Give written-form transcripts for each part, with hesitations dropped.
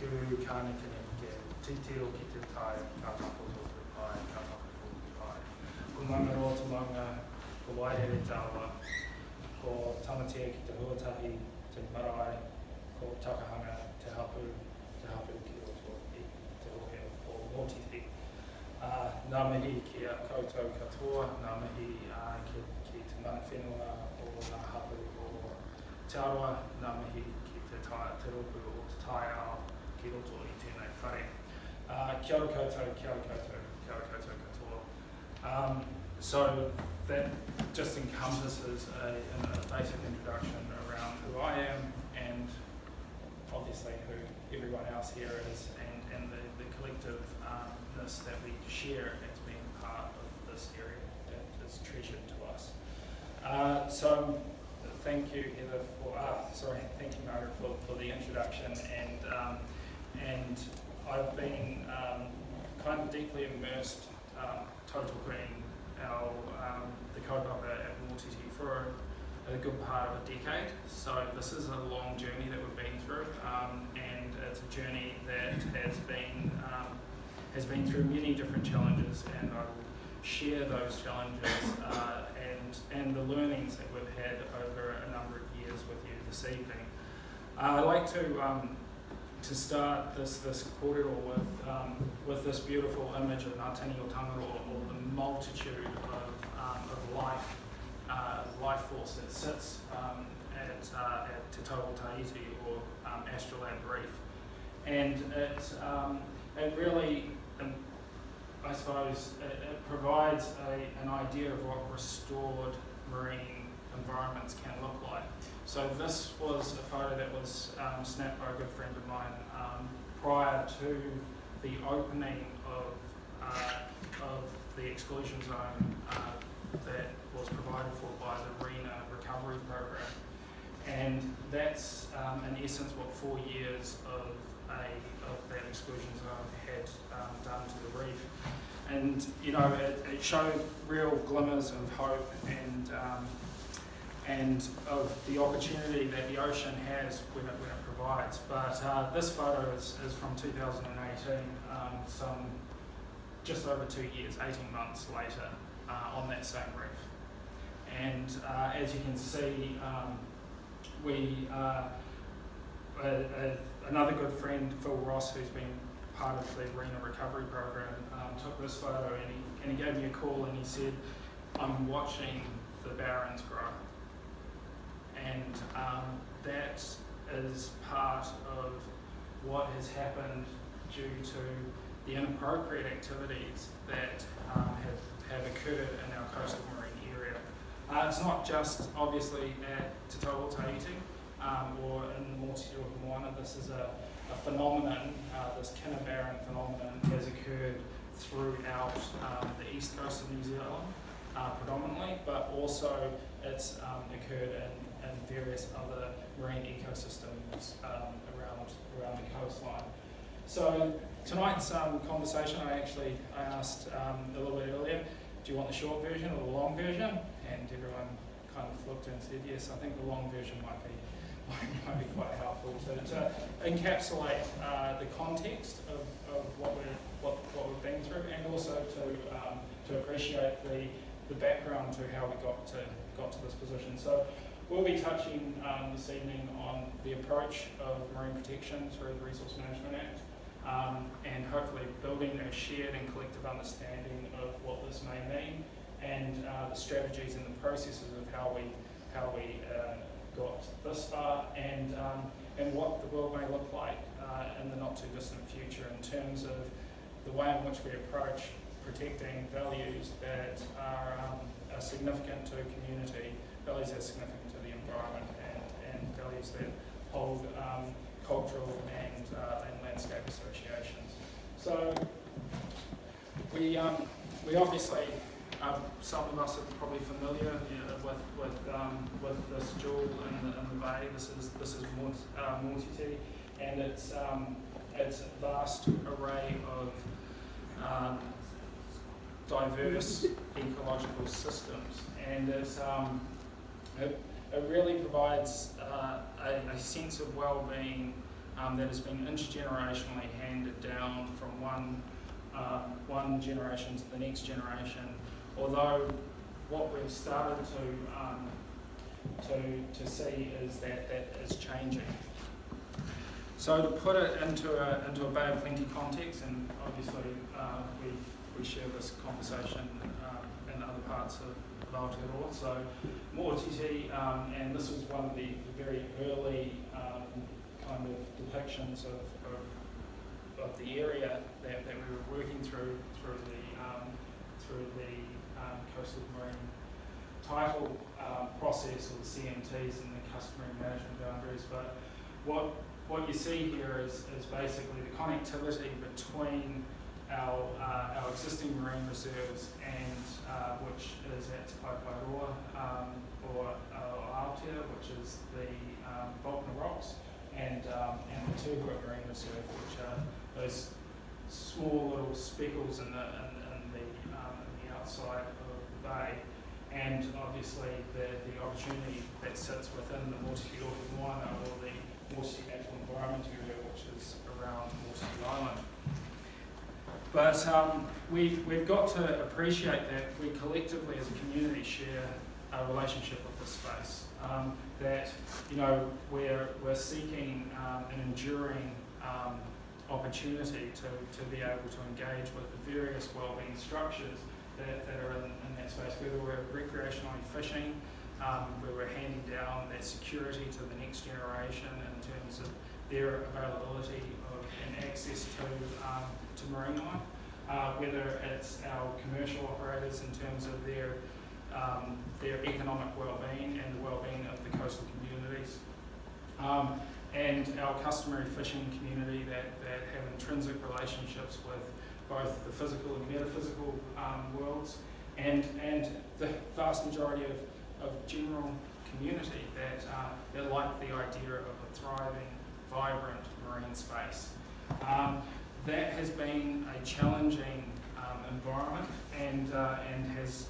tū kānekaneke, titiro ki te tai, ka tapoto te pai, ka tapoto te pai. Ko mangaro te manga, ko waihere tawa, ko tamatea ki te huatahi, te marae, ko takahanga, te hapu ki roto i te rohe o Motiti. Nā mihi ki a koutou katoa, nā mihi ki te mana whenua o ngā hapu o Aotearoa, nā mihi ki te ropu o te tai ao ki roto i tēnei whare. Kia ora koutou, kia ora koutou, kia ora koutou katoa. So that just encompasses a basic introduction around who I am and obviously who everyone else here is and the collectiveness that we share as being part of this area that is treasured to us. So thank you, Heather, thank you, Margaret, for the introduction, and I've been kind of deeply immersed, Total Green, the kaupapa at Motiti for a good part of a decade. So this is a long journey that we've been through, and it's a journey that has been through many different challenges, and I will share those challenges and the learnings that we've had over a number of years with you this evening. I'd like to start this kōrero with this beautiful image of Ngātini o Tangaroa, or the multitude of life force that sits at Te Taupo Tahiti, or Astrolabe Reef. And it really, I suppose, it provides an idea of what restored marine environments can look like. So this was a photo that was snapped by a good friend of mine prior to the opening of the exclusion zone that was provided for by the Marina Recovery Program. And that's in essence what 4 years of that exclusion zone had done to the reef. And you know, it showed real glimmers of hope and of the opportunity that the ocean has when it provides. But this photo is from 2018, some just over 2 years, 18 months later, on that same reef. And as you can see, another good friend, Phil Ross, who's been part of the Marina Recovery Program, took this photo and he gave me a call and he said, "I'm watching the barrens grow." And that is part of what has happened due to the inappropriate activities that have occurred in our coastal marine area. It's not just obviously at Te Taupo Tahiti or in Motiti or Rohemoana. This is a phenomenon, this Kinnabarren phenomenon has occurred throughout the east coast of New Zealand predominantly, but also it's occurred in various other marine ecosystems around the coastline. So tonight's conversation, I asked a little bit earlier, do you want the short version or the long version? And everyone kind of looked and said yes. I think the long version might be quite helpful to encapsulate the context of what we've been through, and also to appreciate the background to how we got to this position. So we'll be touching this evening on the approach of marine protection through the Resource Management Act, and hopefully building a shared and collective understanding of what this may mean, and the strategies and the processes of how we got this far, and what the world may look like in the not too distant future in terms of the way in which we approach protecting values that are significant to a community, values that are significant to the environment, and values that hold cultural and landscape associations. So we obviously, some of us are probably familiar with this jewel in the bay. This is Motiti, and it's a vast array of diverse ecological systems, and it really provides a sense of well-being that has been intergenerationally handed down from one generation to the next generation. Although what we've started to see is that is changing. So to put it into a Bay of Plenty context, and obviously we share this conversation in other parts of Aotearoa. So Motiti, and this was one of the very early kind of depictions of the area that we were working through the coastal marine title process, or the CMTs and the customary management boundaries. But what you see here is basically the connectivity between our existing marine reserves, and which is at Aotearoa, or Aotearoa, which is the Vulcan rocks, and the Rotorua Marine Reserve, which are those small little speckles in the outside of the bay, and obviously the opportunity that sits within the Motiti Rohemoana, or the Motiti Natural Environment Area, which is around Motiti Island. But we've got to appreciate that we collectively as a community share a relationship with this space. That we're seeking an enduring opportunity to be able to engage with the various wellbeing structures that are in that space, whether we're recreationally fishing, where we're handing down that security to the next generation in terms of their availability and access to marine life, whether it's our commercial operators in terms of their economic well-being and the well-being of the coastal communities, and our customary fishing community that have intrinsic relationships with both the physical and metaphysical worlds, and the vast majority of general community that like the idea of a thriving, vibrant marine space. That has been a challenging environment, and has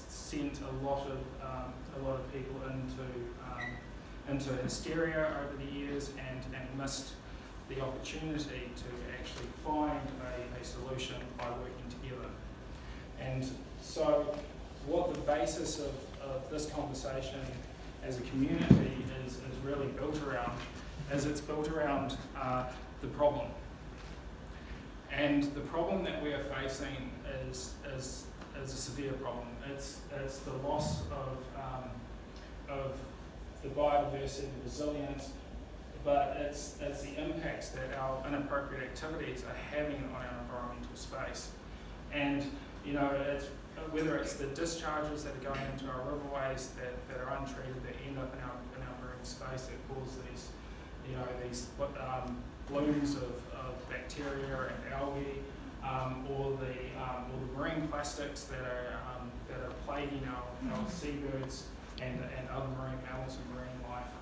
sent a lot of people into hysteria over the years, and missed the opportunity to actually find a solution by working together. And so what the basis of this conversation as a community is really built around, it's built around the problem. And the problem that we are facing is a severe problem. It's the loss of the biodiversity, resilience, but it's the impacts that our inappropriate activities are having on our environmental space. And it's whether it's the discharges that are going into our riverways that are untreated, that end up in our marine space, that cause these blooms of bacteria and algae, or the marine plastics that are plaguing our seabirds and other marine mammals and marine life,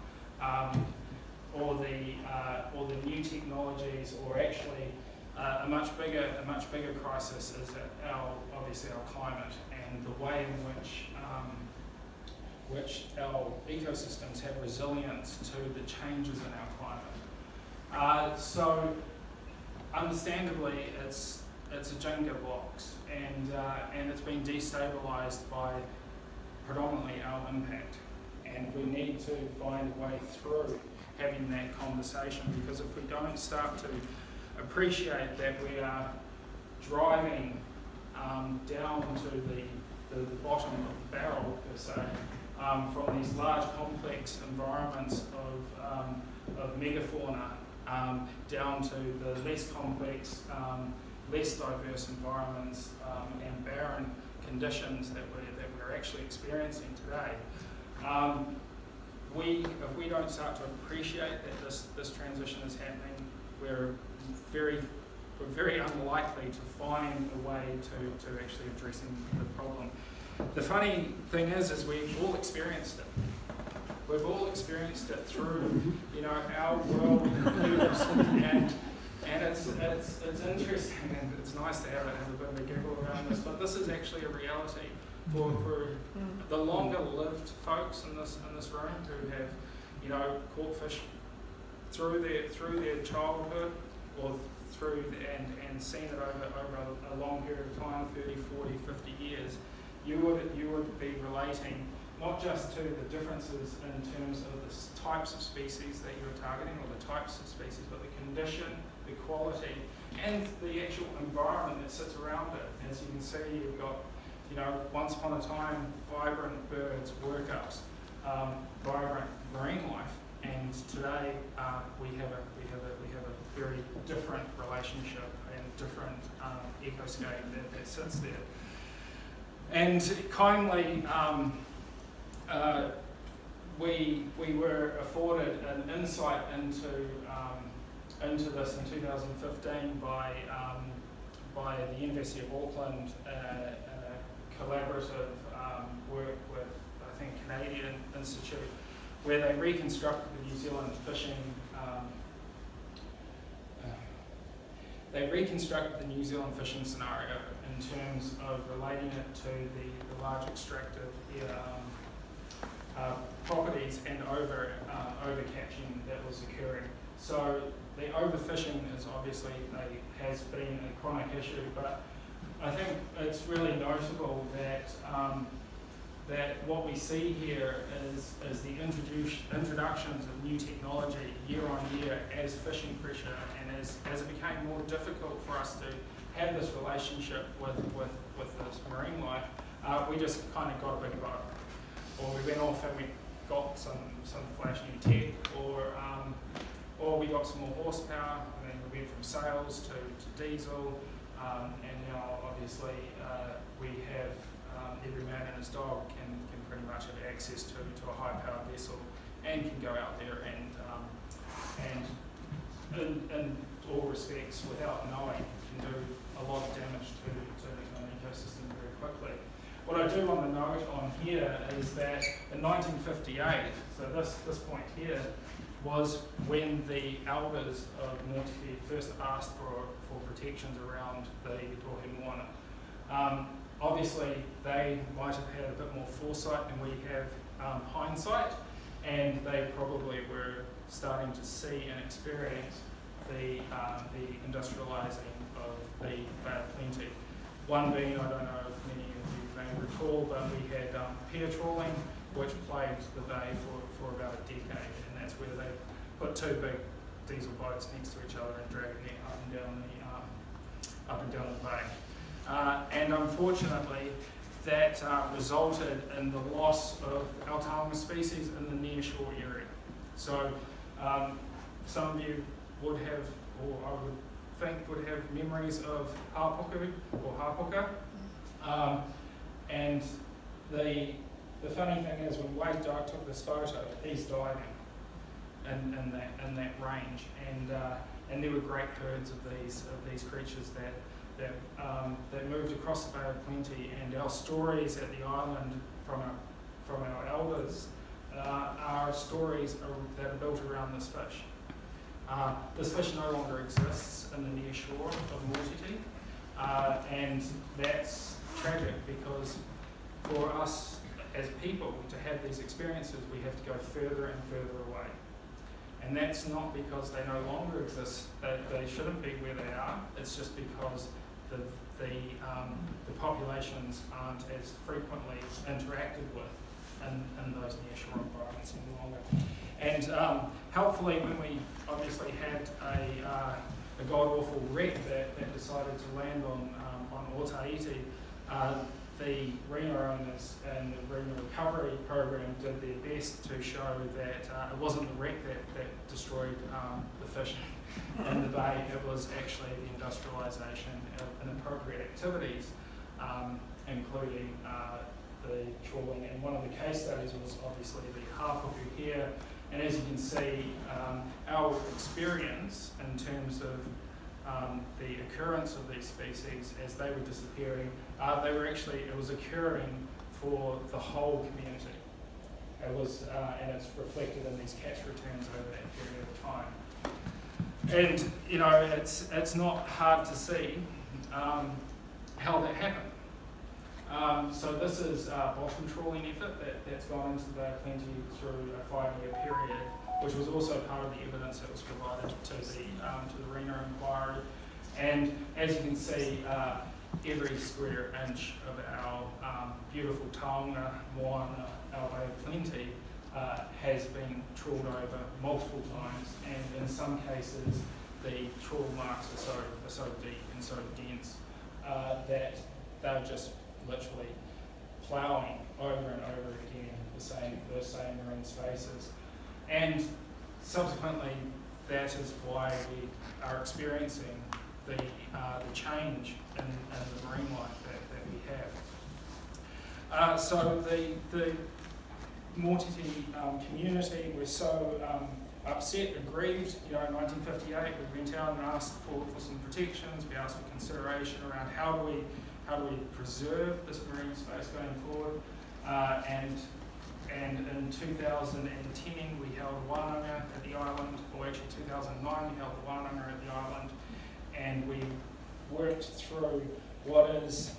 or the new technologies, or actually a much bigger crisis is obviously our climate, and the way in which our ecosystems have resilience to the changes in our climate. So understandably, it's a Jenga blocks, and it's been destabilised by predominantly our impact, and we need to find a way through having that conversation, because if we don't start to appreciate that we are driving down to the bottom of the barrel, per se, from these large complex environments of megafauna down to the less complex, less diverse environments and barren conditions that we're actually experiencing today. If we don't start to appreciate that this transition is happening, we're very unlikely to find a way to actually addressing the problem. The funny thing is we've all experienced it. We've all experienced it through, our world computers, and it's interesting, and it's nice to have a bit of a giggle around this. But this is actually a reality for the longer-lived folks in this room who have, caught fish through their childhood or through and seen it over a long period of time, 30, 40, 50 years, you would be relating not just to the differences in terms of the types of species that you're targeting or the types of species, but the condition, the quality, and the actual environment that sits around it. As you can see, you've got, once upon a time, vibrant birds, workups, vibrant marine life, and today we have a very different relationship and different ecoscape that sits there. And kindly, we were afforded an insight into this in 2015 by the University of Auckland, collaborative work with, I think, Canadian Institute, where they reconstructed the New Zealand fishing. They reconstructed the New Zealand fishing scenario in terms of relating it to the large extractive properties and overcatching that was occurring. So the overfishing is obviously has been a chronic issue, but I think it's really notable that that what we see here is the introductions of new technology year on year as fishing pressure and as it became more difficult for us to have this relationship with this marine life, we just kind of got a big boat, or we went off and we got some flash new tech, or we got some more horsepower, and then we went from sails to diesel, and now obviously we have every man and his dog can pretty much have access to a high powered vessel and can go out there and in all respects, without knowing, can do a lot of damage to an ecosystem very quickly. What I do want to note on here is that in 1958, so this point here, was when the elders of Motiti first asked for protections around the Rohemoana. Obviously, they might have had a bit more foresight than we have hindsight, and they probably were starting to see and experience the industrialising of the Bay of Plenty. One being, I don't know if many of you may recall, but we had pier trawling, which plagued the bay for about a decade, and that's where they put two big diesel boats next to each other and dragging it up and down the bay. And unfortunately, that resulted in the loss of our Taonga species in the near shore area. So some of you would have, or I would think would have memories of hapuku or hapuka. And the funny thing is, when Wade Dyke took this photo, he's diving in that range, and there were great herds of these creatures that moved across the Bay of Plenty, and our stories at the island from our elders are stories that are built around this fish. This fish no longer exists in the near shore of Motiti, and that's tragic because for us as people to have these experiences, we have to go further and further away. And that's not because they no longer exist, they shouldn't be where they are, it's just because the populations aren't as frequently interacted with in those near-shore environments any longer. And helpfully, when we obviously had a god-awful wreck that decided to land on Aotearoa, the Reno owners and the Reno recovery program did their best to show that it wasn't the wreck that destroyed the fish in the bay, it was actually the industrialisation of inappropriate activities, including the trawling. And one of the case studies was obviously the hapuku here. And as you can see, our experience in terms of the occurrence of these species as they were disappearing, it was occurring for the whole community. It was, and it's reflected in these catch returns over that period of time. And it's not hard to see how that happened. So this is a bottom trawling effort that's gone into the Bay of Plenty through a 5-year period. which was also part of the evidence that was provided to the RENA inquiry. And as you can see, every square inch of our beautiful Taonga moana, our Bay of Plenty, has been trawled over multiple times, and in some cases the trawl marks are so deep and so dense that they're just literally ploughing over and over again those same marine spaces. And subsequently, that is why we are experiencing the change in the marine life that we have. So the Motiti community were so upset, aggrieved. In 1958, we went out and asked for some protections. We asked for consideration around how do we preserve this marine space going forward. And in 2010, we held a wānanga at the island, or actually 2009, we held a wānanga at the island, and we worked through what is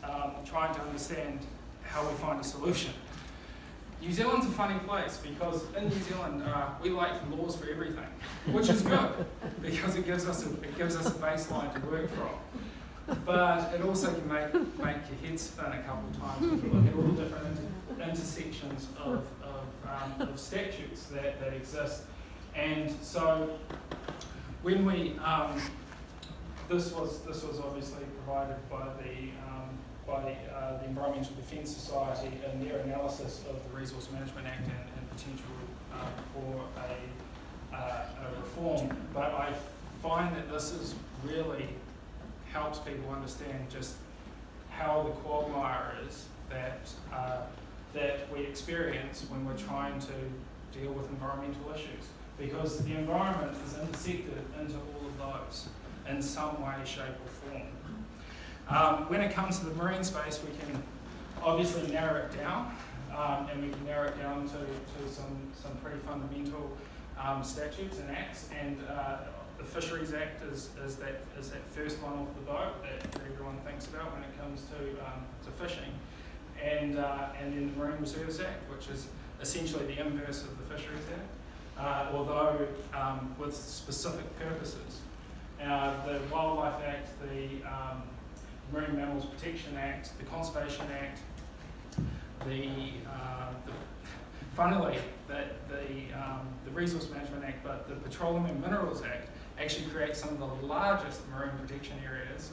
trying to understand how we find a solution. New Zealand's a funny place because in New Zealand we like laws for everything, which is good because it gives us a baseline to work from. But it also can make your head spin a couple of times when you look at all the different intersections of statutes that exist. And so when we this was obviously provided by the Environmental Defence Society in their analysis of the Resource Management Act and potential for a reform. But I find that this is really helps people understand just how the quagmire is that we experience when we're trying to deal with environmental issues. Because the environment is intersected into all of those in some way, shape or form. When it comes to the marine space, we can obviously narrow it down, and we can narrow it down to some pretty fundamental statutes and acts. And the Fisheries Act is that first one off the boat that everyone thinks about when it comes to fishing. And then the Marine Reserves Act, which is essentially the inverse of the Fisheries Act, although with specific purposes. The Wildlife Act, the Marine Mammals Protection Act, the Conservation Act, funnily, the Resource Management Act, but the Petroleum and Minerals Act actually creates some of the largest marine protection areas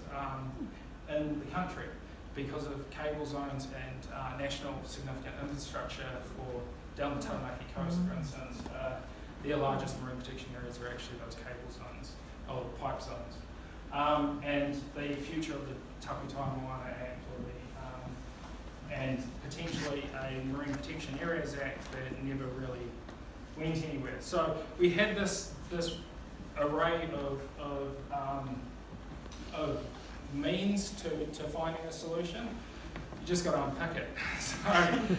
in the country because of cable zones and national significant infrastructure for down the Taranaki coast, for instance. Their largest marine protection areas are actually those cable zones, or pipe zones. And the future of the Taonga moana Act, and potentially a Marine Protection Areas Act that never really went anywhere. So we had this array of means to finding a solution. You just got to unpick it.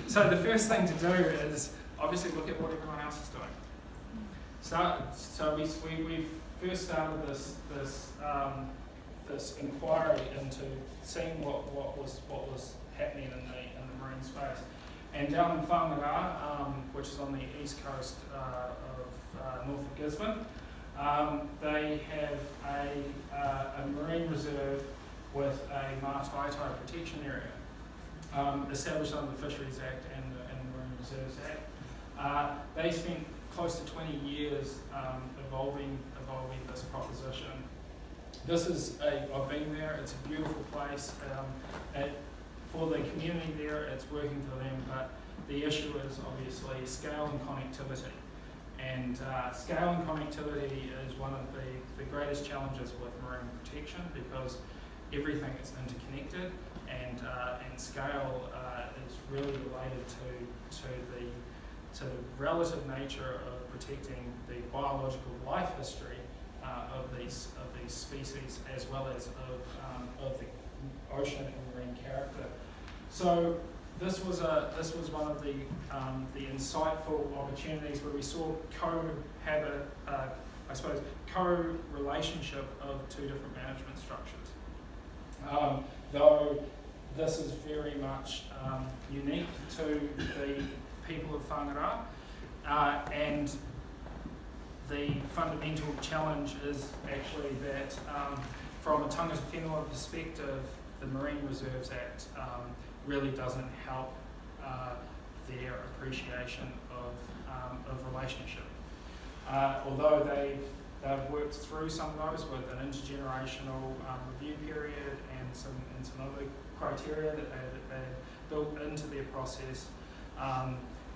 So the first thing to do is obviously look at what everyone else is doing. So we first started this inquiry into seeing what was happening in the marine space. And down in Whangaroa, which is on the east coast of north of Gisborne, they have a marine reserve with a Mataito protection area established under the Fisheries Act and the Marine Reserves Act. They spent close to 20 years evolving this proposition. I've been there, it's a beautiful place. For the community there, it's working for them, but the issue is obviously scale and connectivity. And scale and connectivity is one of the greatest challenges with marine protection because everything is interconnected, and scale is really related to the relative nature of protecting the biological life history of these species, as well as of the ocean and marine character. So this was one of the insightful opportunities where we saw co-relationship of two different management structures. Though this is very much unique to the people of Whangaroa, and the fundamental challenge is actually that from a tangata whenua perspective, the Marine Reserves Act really doesn't help their appreciation of relationship. Although they've worked through some of those with an intergenerational review period and some other criteria that they built into their process,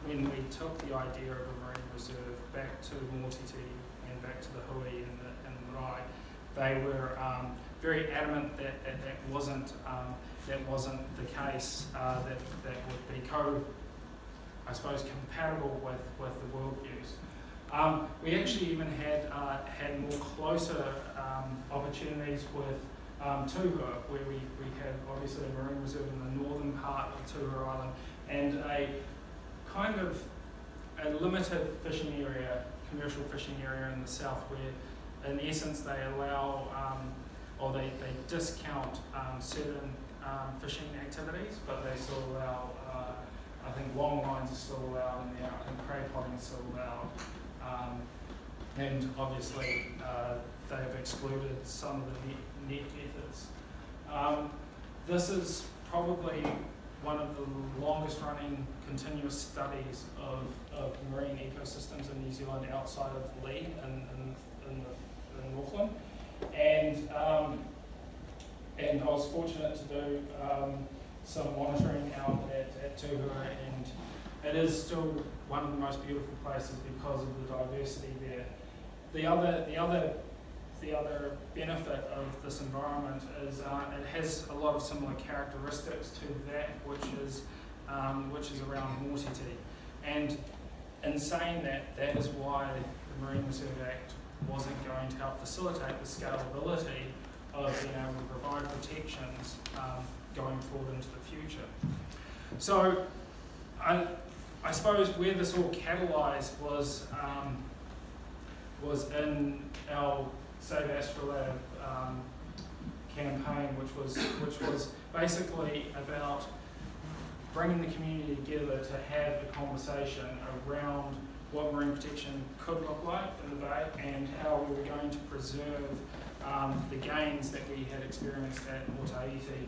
when we took the idea of a marine reserve back to Motiti and back to the Hui and the Marae, they were very adamant that wasn't the case, that would be compatible with the worldviews. We actually even had more closer opportunities with Tuhua, where we had obviously a marine reserve in the northern part of Tuhua Island and a kind of a limited fishing area, commercial fishing area in the south, where in essence they allow or they discount certain fishing activities, but they still allow, I think long lines are still allowed in there, I think crab potting is still allowed, and obviously they've excluded some of the net methods. This is probably one of the longest running continuous studies of marine ecosystems in New Zealand outside of Lee in Northland. And I was fortunate to do some monitoring out at Tuhua, and it is still one of the most beautiful places because of the diversity there. The other benefit of this environment is it has a lot of similar characteristics to that which is around Motiti. And in saying that, that is why the Marine Reserve Act wasn't going to help facilitate the scalability of being able to provide protections going forward into the future. So I suppose where this all catalysed was in our Save Astrolabe campaign, which was basically about bringing the community together to have a conversation around what marine protection could look like in the Bay and how we were going to preserve the gains that we had experienced at Aotearoa.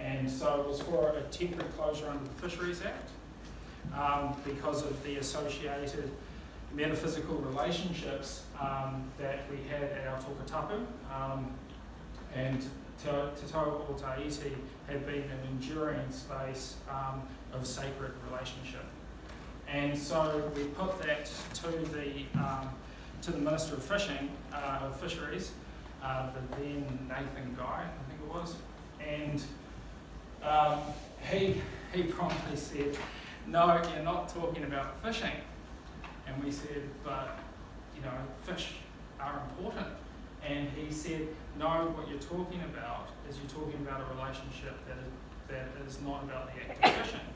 And so it was for a temporary closure under the Fisheries Act because of the associated metaphysical relationships that we had at our tokatapu, and Te Tau Aotearoa had been an enduring space of sacred relationship. And so we put that to the Minister of Fishing, of Fisheries, the then Nathan Guy, I think it was, and he promptly said, "No, you're not talking about fishing." And we said, "But fish are important." And he said, "No, what you're talking about is you're talking about a relationship that is not about the act of fishing."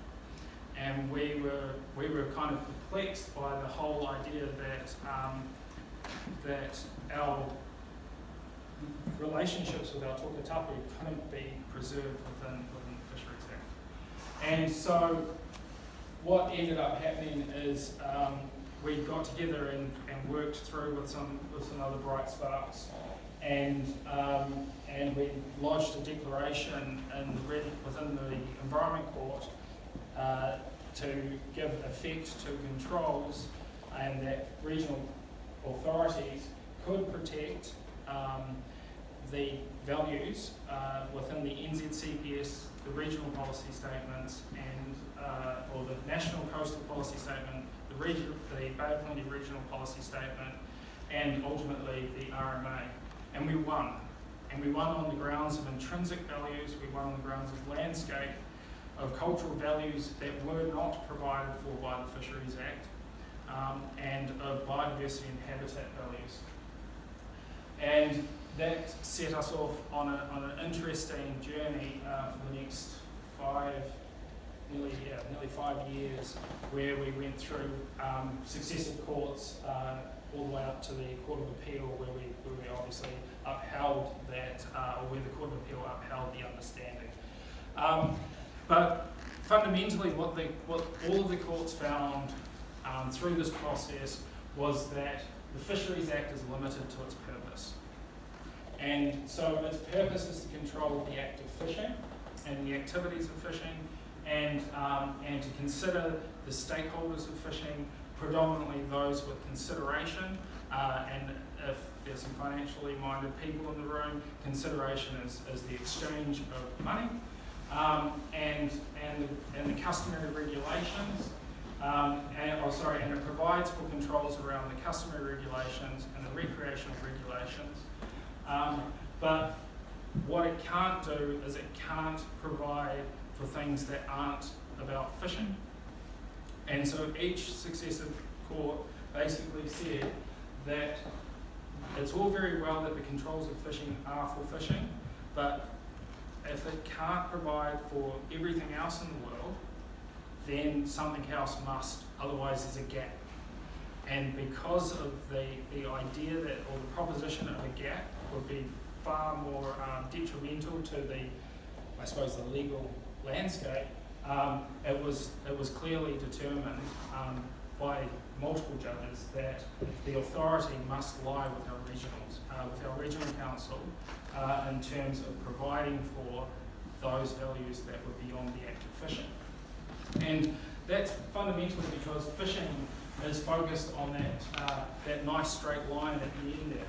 And we were kind of perplexed by the whole idea that our relationships with our tokatapu couldn't be preserved within the Fisheries Act. And so what ended up happening is we got together and worked through with some other bright sparks, and we lodged a declaration within the Environment Court to give effect to controls, and that regional authorities could protect the values within the NZCPS, the regional policy statements, and or the National Coastal Policy Statement, the Bay of Plenty Regional Policy Statement, and ultimately the RMA. And we won. And we won on the grounds of intrinsic values, we won on the grounds of landscape, of cultural values that were not provided for by the Fisheries Act, and of biodiversity and habitat values. And that set us off on an interesting journey for the next nearly 5 years, where we went through successive courts all the way up to the Court of Appeal, where we obviously upheld that, or where the Court of Appeal upheld the understanding. But fundamentally, what all of the courts found through this process was that the Fisheries Act is limited to its purpose. And so its purpose is to control the act of fishing and the activities of fishing, and to consider the stakeholders of fishing, predominantly those with consideration, and if there's some financially minded people in the room, consideration is the exchange of money, and the customary regulations, and it provides for controls around the customary regulations and the recreational regulations. But what it can't do is it can't provide for things that aren't about fishing. And so each successive court basically said that it's all very well that the controls of fishing are for fishing, but if it can't provide for everything else in the world, then something else must, otherwise there's a gap. And because of the idea that, or the proposition of a gap would be far more detrimental to the, I suppose, the legal landscape, it was clearly determined by multiple judges that the authority must lie with our regionals, with our regional council, in terms of providing for those values that were beyond the act of fishing. And that's fundamentally because fishing is focused on that nice straight line at the end there.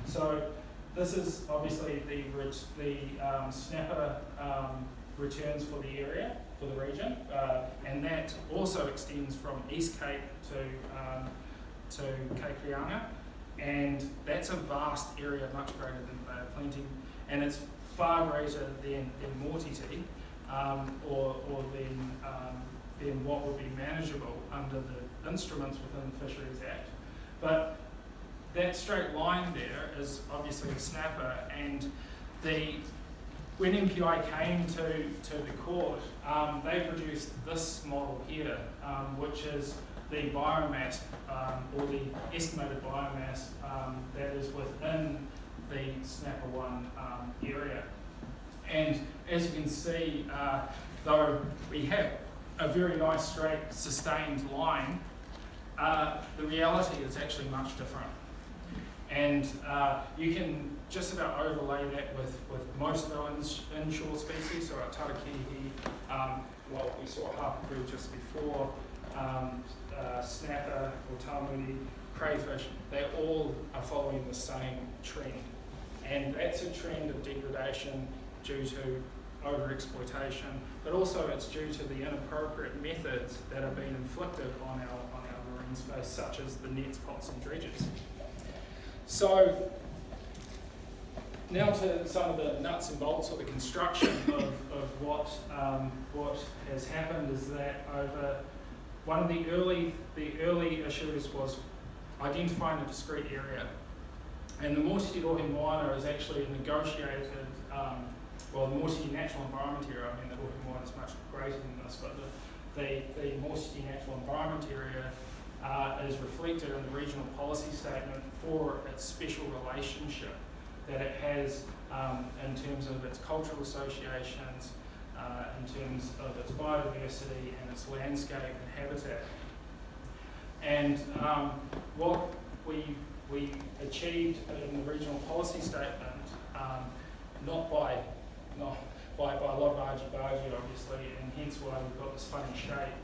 So this is obviously the snapper returns for the area, for the region, and that also extends from East Cape to Cape Reinga, and that's a vast area, much greater than Bay of Plenty, and it's far greater than Motiti, or than what would be manageable under the instruments within the Fisheries Act. But that straight line there is obviously a snapper, and when MPI came to the court, they produced this model here, which is the biomass, or the estimated biomass that is within the Snapper 1 area. And as you can see, though we have a very nice straight sustained line, the reality is actually much different. And you can just about overlay that with most of our inshore species, so our tarakiri, what we saw harpooh just before, snapper or tamuti, crayfish, they all are following the same trend. And that's a trend of degradation due to overexploitation, but also it's due to the inappropriate methods that are being inflicted on our marine space, such as the nets, pots and dredges. So now to some of the nuts and bolts of the construction of what has happened is that over one of the early issues was identifying a discrete area, and the Motiti Rohemoana is actually a negotiated, the Motiti natural environment area, I mean the Rohemoana is much greater than this, but the Motiti natural environment area is reflected in the regional policy statement for its special relationship that it has in terms of its cultural associations, in terms of its biodiversity and its landscape and habitat. And what we achieved in the regional policy statement, not by a lot of argy-bargy obviously, and hence why we've got this funny shape,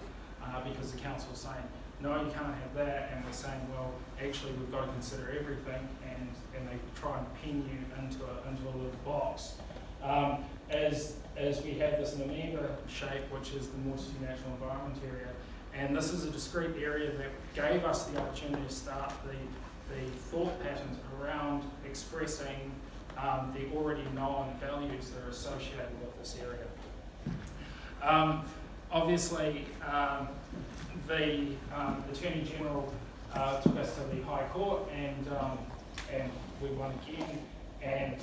because the council's saying, no, you can't have that, and we're saying, well, actually we've got to consider everything, and they try and pin you into a little box. As we have this amoeba shape, which is the Motiti Natural Environment Area, and this is a discrete area that gave us the opportunity to start the thought patterns around expressing the already known values that are associated with this area. Obviously, the Attorney General took us to the High Court, and we won again. And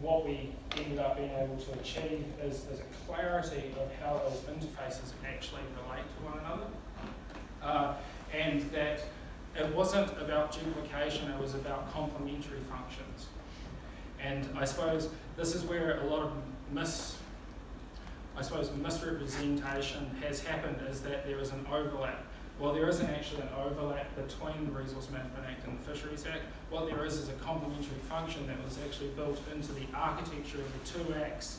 what we ended up being able to achieve is a clarity of how those interfaces actually relate to one another, and that it wasn't about duplication; it was about complementary functions. And I suppose this is where a lot of misrepresentation has happened, is that there is an overlap Well, there isn't actually an overlap between the Resource Management Act and the Fisheries Act. What there is a complementary function that was actually built into the architecture of the two acts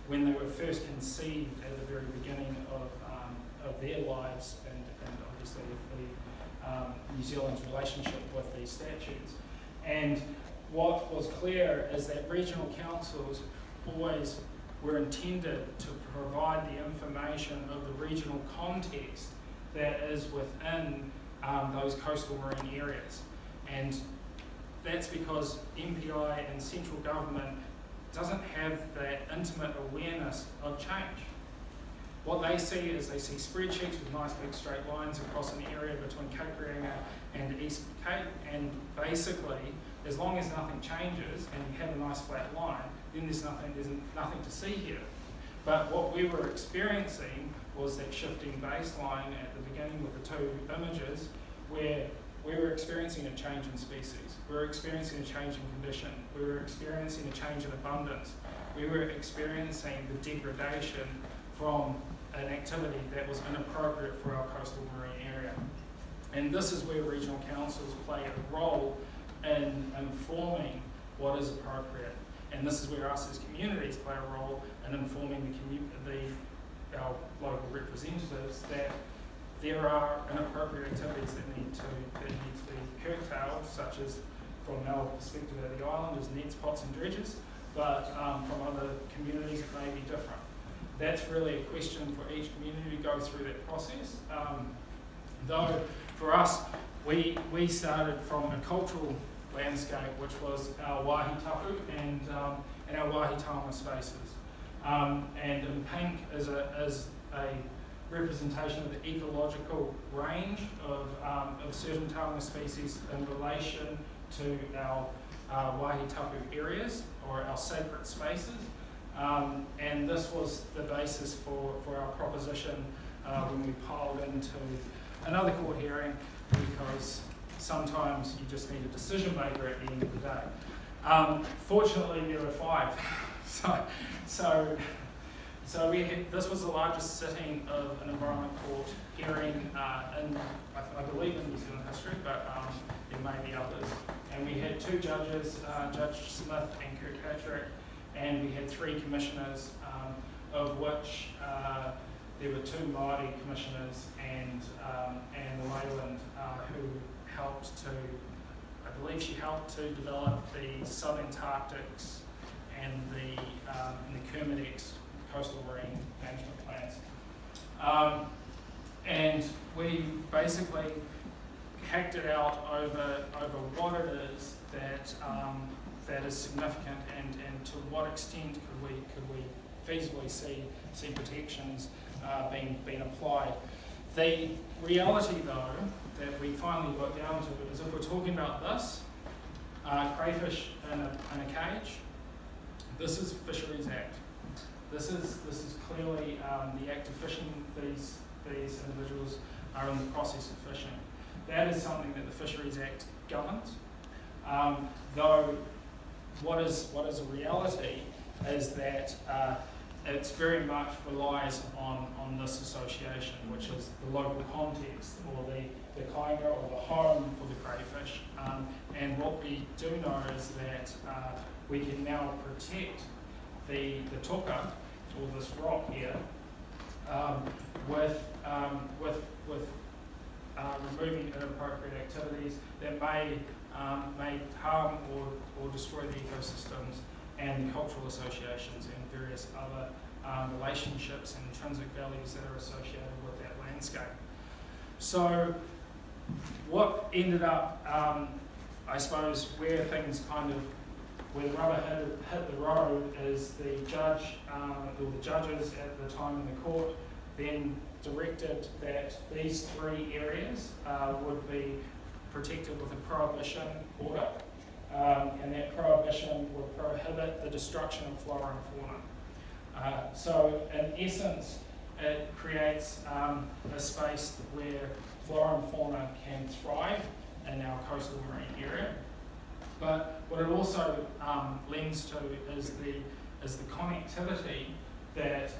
when they were first conceived at the very beginning of their lives and obviously New Zealand's relationship with these statutes. And what was clear is that regional councils always were intended to provide the information of the regional context that is within those coastal marine areas. And that's because MPI and central government doesn't have that intimate awareness of change. What they see is they see spreadsheets with nice big straight lines across an area between Cape Reinga and East Cape, and basically, as long as nothing changes and you have a nice flat line, then there's nothing to see here. But what we were experiencing was that shifting baseline at the beginning with the two images, where we were experiencing a change in species, we were experiencing a change in condition, we were experiencing a change in abundance, we were experiencing the degradation from an activity that was inappropriate for our coastal marine area. And this is where regional councils play a role in informing what is appropriate. And this is where us as communities play a role in informing our local representatives that there are inappropriate activities that need to be curtailed, such as from our perspective at the island is nets, pots and dredges, but from other communities it may be different. That's really a question for each community to go through that process. Though for us, we started from a cultural landscape, which was our wahi tapu and our wahi taonga spaces. And in pink is a representation of the ecological range of certain taonga species in relation to our wahi tapu areas or our sacred spaces. And this was the basis for our proposition when we piled into another court hearing, because sometimes you just need a decision maker at the end of the day. Fortunately, there were 5. So this was the largest sitting of an environment court hearing in, I believe, in New Zealand history, but there may be others. And we had 2 judges, Judge Smith and Kirkpatrick, and we had 3 commissioners, of which there were 2 Māori commissioners and the Leyland who helped to, I believe she helped to develop the Subantarctics and the Kermadec coastal marine management plans. And we basically hacked it out over what it is that is significant and to what extent could we feasibly see protections being applied. The reality, though, that we finally got down to is if we're talking about this, crayfish in a cage, this is Fisheries Act. This is clearly the act of fishing. These individuals are in the process of fishing. That is something that the Fisheries Act governs. Though what is a reality is that it's very much relies on this association, which is the local context or the kainga or the home for the crayfish. And what we do know is that we can now protect the toka, or this rock here, with removing inappropriate activities that may harm or destroy the ecosystems and the cultural associations and various other relationships and intrinsic values that are associated with that landscape. So what ended up, I suppose, where things where the rubber hit the road is the judge, or the judges at the time in the court then directed that these 3 areas would be protected with a prohibition order, and that prohibition would prohibit the destruction of flora and fauna. So in essence, it creates a space where flora and fauna can thrive in our coastal marine area. But what it also lends to is the connectivity that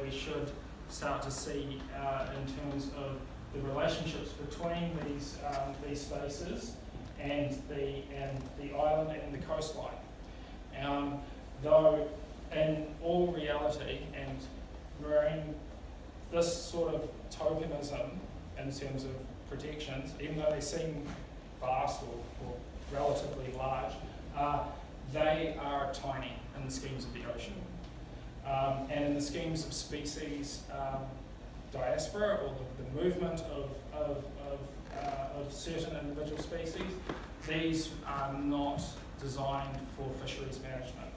we should start to see in terms of the relationships between these spaces and the island and the coastline. Though in all reality, and marine, this sort of tokenism in terms of protections, even though they seem vast or relatively large, they are tiny in the schemes of the ocean. And in the schemes of species diaspora, or the movement of certain individual species, these are not designed for fisheries management.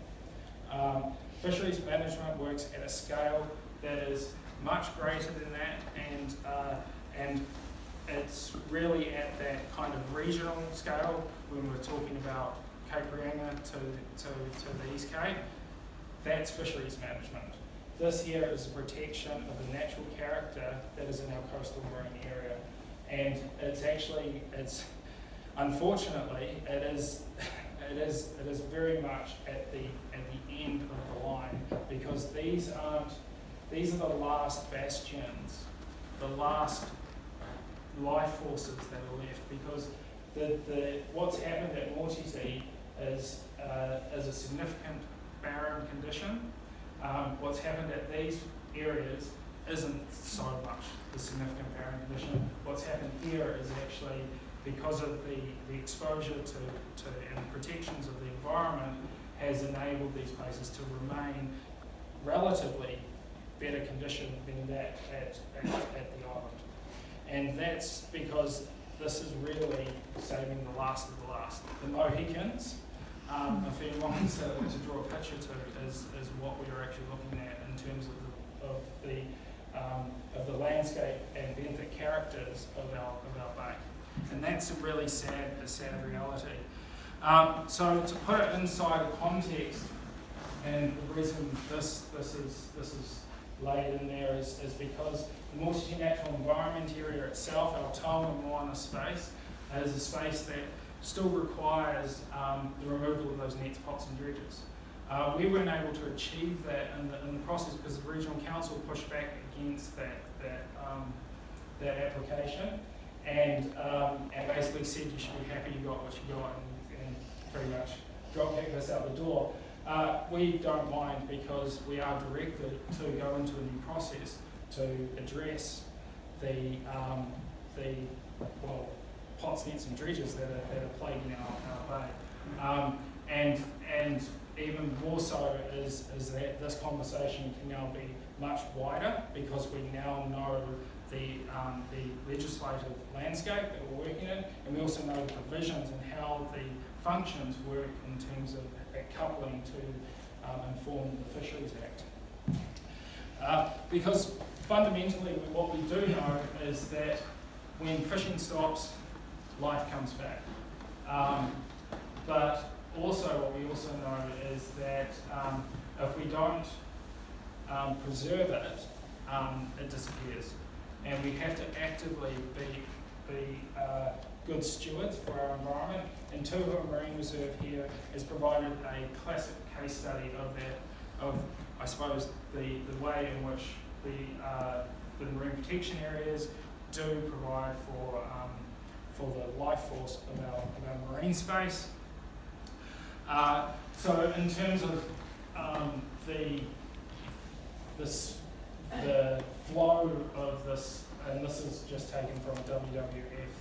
Fisheries management works at a scale that is much greater than that, and it's really at that kind of regional scale when we're talking about Cape Reinga to the East Cape. That's fisheries management. This here is protection of the natural character that is in our coastal marine area, and it's unfortunately it is very much at the end of the line, because these are the last bastions, the last life forces that are left, because what's happened at Motiti is a significant barren condition. What's happened at these areas isn't so much the significant barren condition. What's happened here is actually because of the exposure to and protections of the environment has enabled these places to remain relatively better condition than that at the island. And that's because this is really saving the last of the last. The Mohicans, if anyone wants to draw a picture to, is what we are actually looking at in terms of the landscape and benthic characters of our bay. And that's a really sad reality. So to put it inside a context, and the reason this is laid in there is because the Motiti Natural Environment Area itself, our Taonga moana space, is a space that still requires the removal of those nets, pots and dredges. We weren't able to achieve that in the process because the regional council pushed back against that application, and basically said you should be happy you got what you got, and pretty much kicked us out the door. We don't mind, because we are directed to go into a new process to address the pots, nets and dredges that are plaguing our bay. And even more so is that this conversation can now be much wider, because we now know the legislative landscape that we're working in, and we also know the provisions and how the functions work in terms of coupling to inform the Fisheries Act. Because fundamentally what we do know is that when fishing stops, life comes back. But also what we also know is that if we don't preserve it, it disappears. And we have to actively be good stewards for our environment. And Rotorua Marine Reserve here has provided a classic case study of that, of I suppose the way in which the marine protection areas do provide for the life force of our marine space. So in terms of the flow of this, and this is just taken from a WWF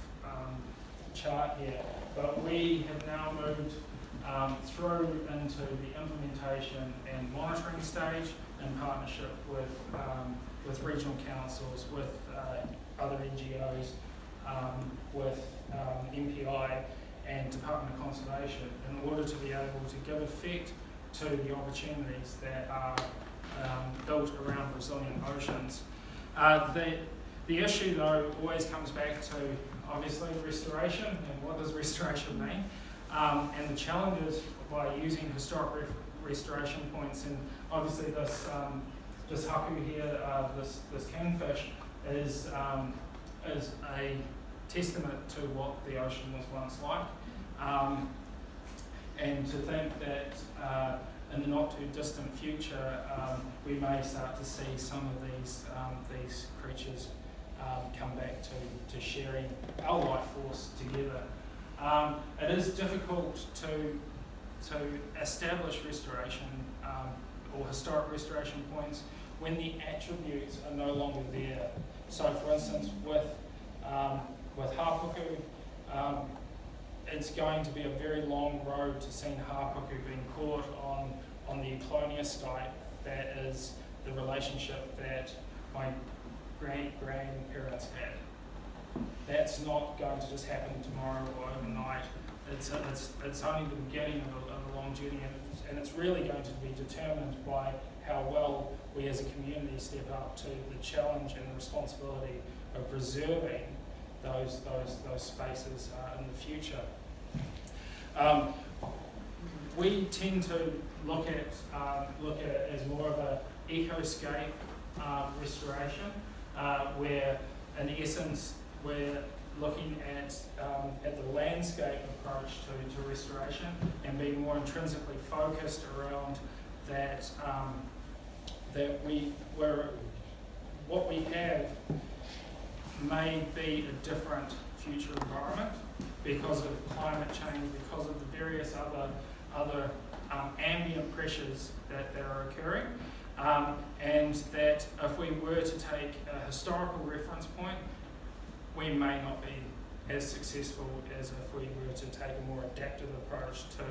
chart here, but we have now moved through into the implementation and monitoring stage in partnership with regional councils, with other NGOs, with MPI and Department of Conservation, in order to be able to give effect to the opportunities that are built around resilient oceans. The issue, though, always comes back to, obviously, restoration, and what does restoration mean? And the challenges by using historic restoration points, and obviously this haku here, this kingfish, is a testament to what the ocean was once like. And to think that in the not too distant future, we may start to see some of these creatures come back to sharing our life force together. It is difficult to establish restoration or historic restoration points when the attributes are no longer there. So, for instance, with hapuku, it's going to be a very long road to seeing hapuku being caught on the Eclonius site. That is the relationship that my great-grandparents had. That's not going to just happen tomorrow or overnight. It's only the beginning of a long journey, and it's really going to be determined by how well we as a community step up to the challenge and the responsibility of preserving those spaces in the future. We tend to look at it as more of an ecoscape restoration, where in essence we're looking at the landscape approach to restoration and being more intrinsically focused around that what we have may be a different future environment because of climate change, because of the various other ambient pressures that are occurring, and that if we were to take a historical reference point, we may not be as successful as if we were to take a more adaptive approach to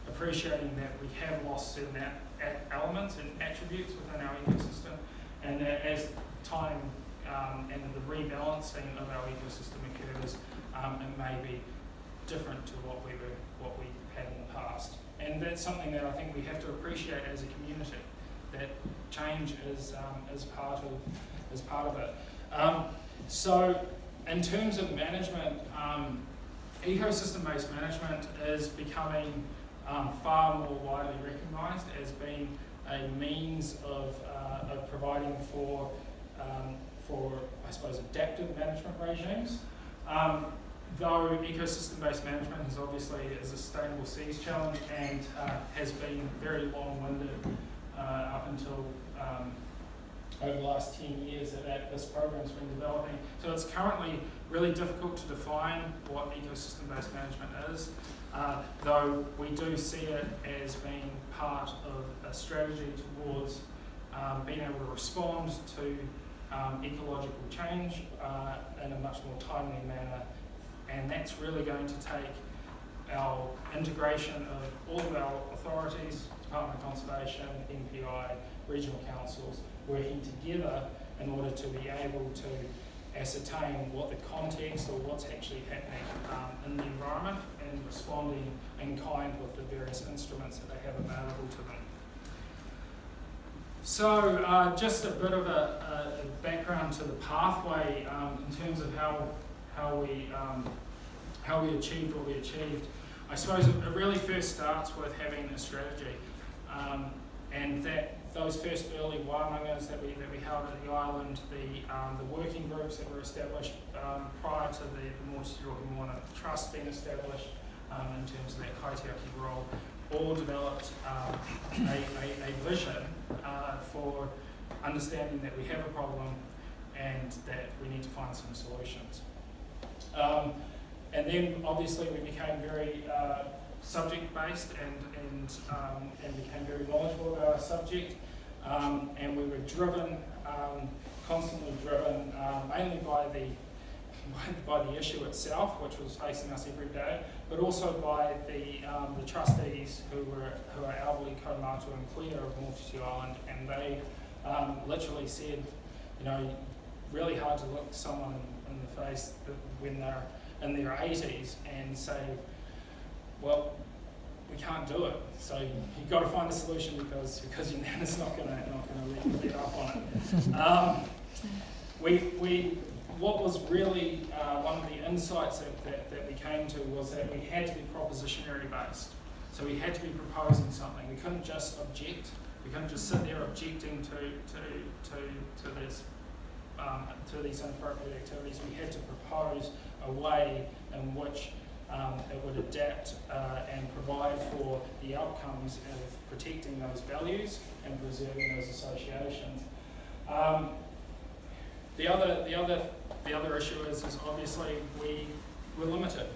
appreciating that we have lost certain elements and attributes within our ecosystem, and that as time and the rebalancing of our ecosystem occurs, it may be different to what we had in the past. And that's something that I think we have to appreciate as a community, that change is part of it. So in terms of management, ecosystem-based management is becoming far more widely recognised as being a means of providing for I suppose adaptive management regimes. Though ecosystem-based management is obviously a sustainable seas challenge and has been very long-winded up until over the last 10 years that this program's been developing. So it's currently really difficult to define what ecosystem-based management is, though we do see it as being part of a strategy towards being able to respond to ecological change in a much more timely manner. And that's really going to take our integration of all of our authorities, Department of Conservation, MPI, regional councils, working together in order to be able to ascertain what the context or what's actually happening in the environment and responding in kind with the various instruments that they have available to them. So just a bit of a background to the pathway in terms of how we achieved what we achieved. I suppose it really first starts with having a strategy, and that those first early waimangas that we held at the island, the working groups that were established prior to the Motiti Rohemoana Trust being established in terms of that kaitiaki role, all developed a vision for understanding that we have a problem and that we need to find some solutions. And then obviously we became very subject-based and became very knowledgeable about our subject, and we were driven, constantly driven, mainly by the issue itself, which was facing us every day, but also by the trustees who are Albali, Kaumatu and Clea of Motiti Island, and they literally said, really hard to look someone in the face when they're in their 80s and say, well, we can't do it. So you've got to find a solution because your nana's not going to let up on it. What was really one of the insights that we came to was that we had to be propositionary based. So we had to be proposing something. We couldn't just object. We couldn't just sit there objecting to this. To these inappropriate activities, we had to propose a way in which it would adapt and provide for the outcomes of protecting those values and preserving those associations. The other issue is obviously we're limited.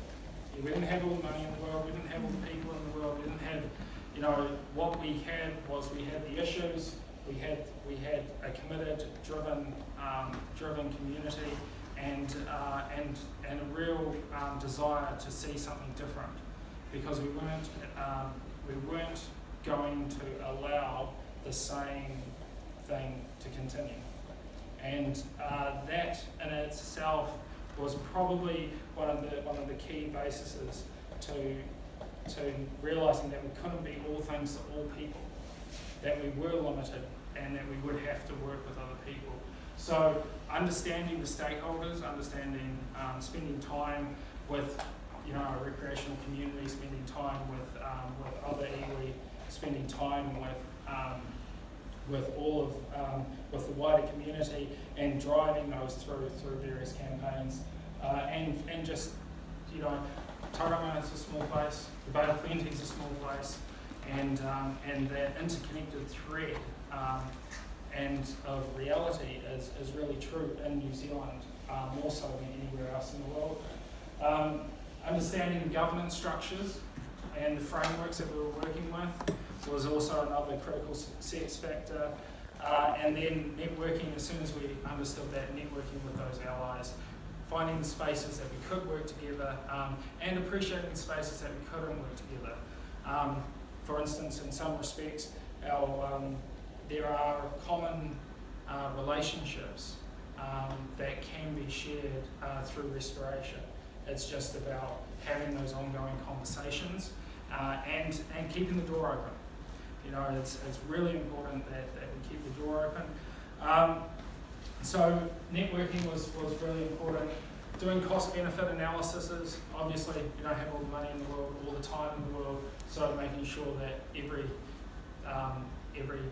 We didn't have all the money in the world, we didn't have all the people in the world, we didn't have, what we had was we had the issues, we had a committed, driven community, and a real desire to see something different, because we weren't going to allow the same thing to continue. And that in itself was probably one of the key bases to realising that we couldn't be all things to all people, that we were limited, and that we would have to work with other people. So understanding the stakeholders, spending time with our recreational community, spending time with other iwi, spending time with all of with the wider community, and driving those through various campaigns, and just Taonga is a small place, the Bay of Plenty is a small place, and that interconnected thread and of reality is really true in New Zealand, more so than anywhere else in the world. Understanding governance structures and the frameworks that we were working with was also another critical success factor. And then networking, as soon as we understood that, networking with those allies, finding the spaces that we could work together, and appreciating the spaces that we couldn't work together. For instance, in some respects, there are common relationships that can be shared through restoration. It's just about having those ongoing conversations and keeping the door open. It's really important that we keep the door open. So networking was really important. Doing cost-benefit analyses. Obviously, you don't have all the money in the world, all the time in the world, so making sure that every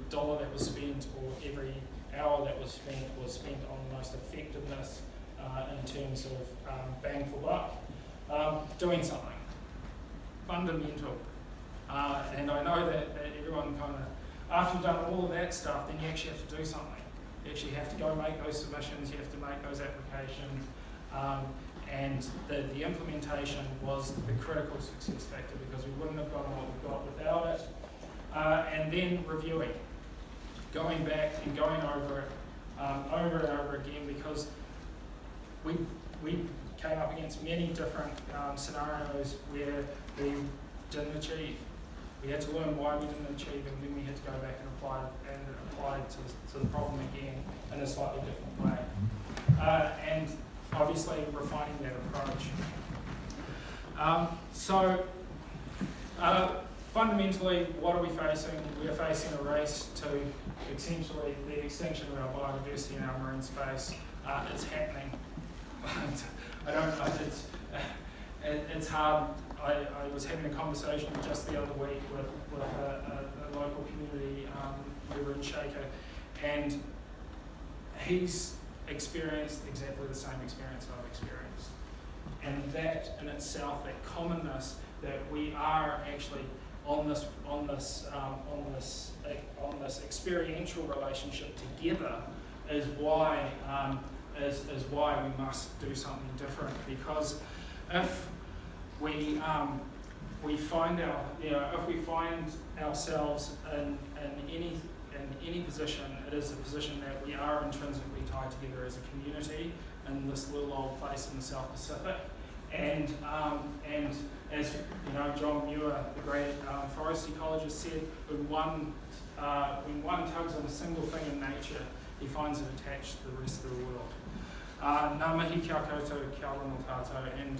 dollar that was spent or every hour that was spent on the most effectiveness in terms of bang for buck. Doing something fundamental. And I know that everyone kind of, after you've done all of that stuff, then you actually have to do something. You actually have to go make those submissions, you have to make those applications, and the implementation was the critical success factor, because we wouldn't have gotten what we got without it. And then reviewing, going back and going over it over and over again, because we came up against many different scenarios where we didn't achieve. We had to learn why we didn't achieve, and then we had to go back and apply to the problem again in a slightly different way. And obviously refining that approach. Fundamentally, what are we facing? We are facing a race to essentially the extinction of our biodiversity in our marine space. It's happening. It's hard. I was having a conversation just the other week with a local community member in Shaker, and he's experienced exactly the same experience I've experienced. And that in itself, that commonness, that we are actually on this experiential relationship together, is why we must do something different. Because if we find ourselves in any position, it is a position that we are intrinsically tied together as a community in this little old place in the South Pacific. And as John Muir, the great forest ecologist, said, when one tugs on a single thing in nature, he finds it attached to the rest of the world. Ngā mihi kia koutou, kia ora no tātou, and